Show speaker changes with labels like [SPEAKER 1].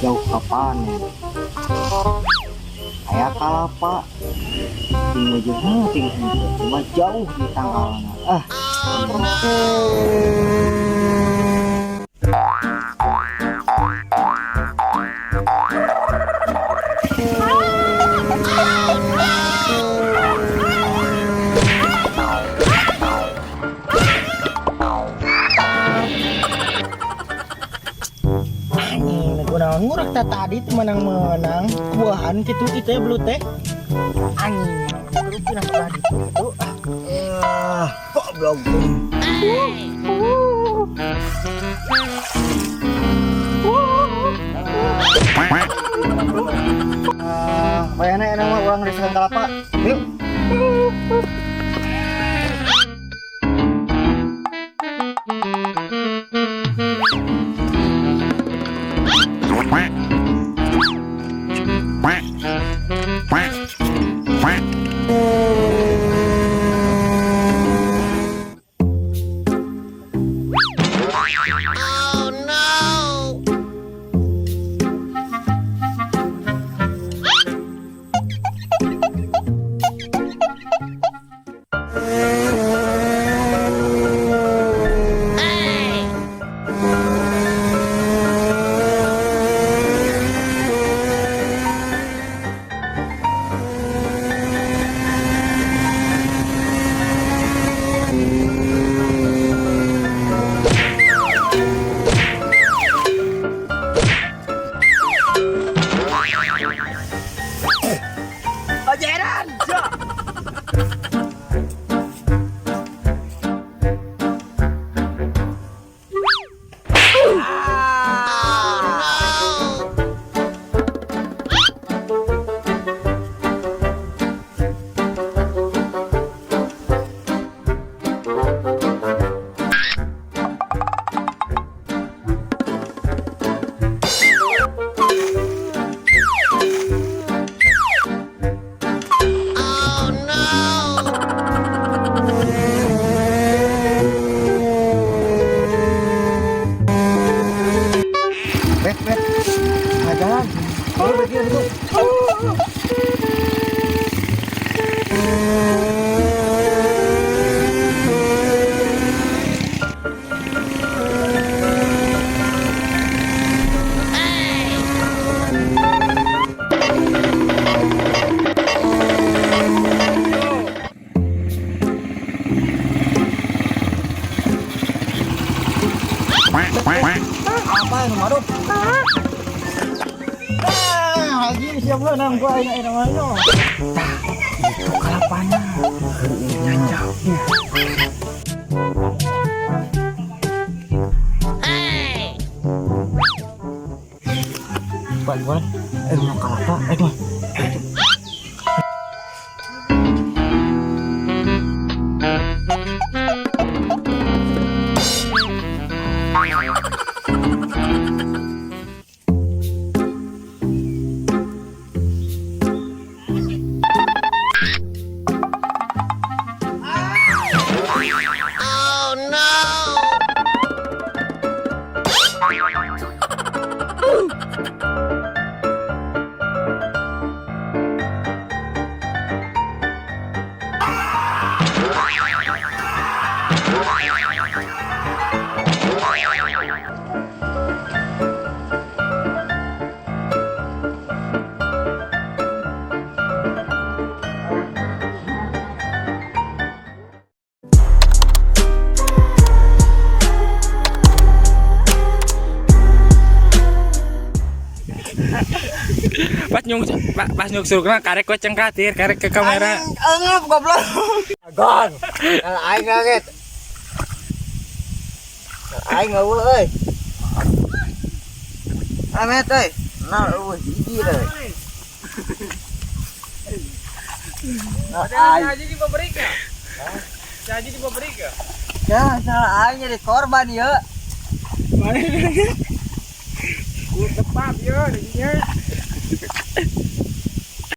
[SPEAKER 1] jauh kapan kayak kalapa tinggal cuma jauh di tanggalnya
[SPEAKER 2] ngurak tadi tuh menang buahan gitu itu ya belut teh anjing baru pindah tadi itu kok blog bayangnya enak mah uang di sekitar apa yuk jalan kalau bagian itu apa yang marut lagi siap lo nang gua ini namanya itu kalapana nyanjapnya Pan mau kalapa tuh
[SPEAKER 3] pas nyuksur kena karek kue cengkatir karek ke kamera
[SPEAKER 2] ngap goblok gon aing kaget aing ngeueuh euy amet euy nah eueuh hiji euy
[SPEAKER 3] Haji di pabrika Haji di pabrika
[SPEAKER 2] ya salah aing jadi korban ya
[SPEAKER 3] mana tepat ya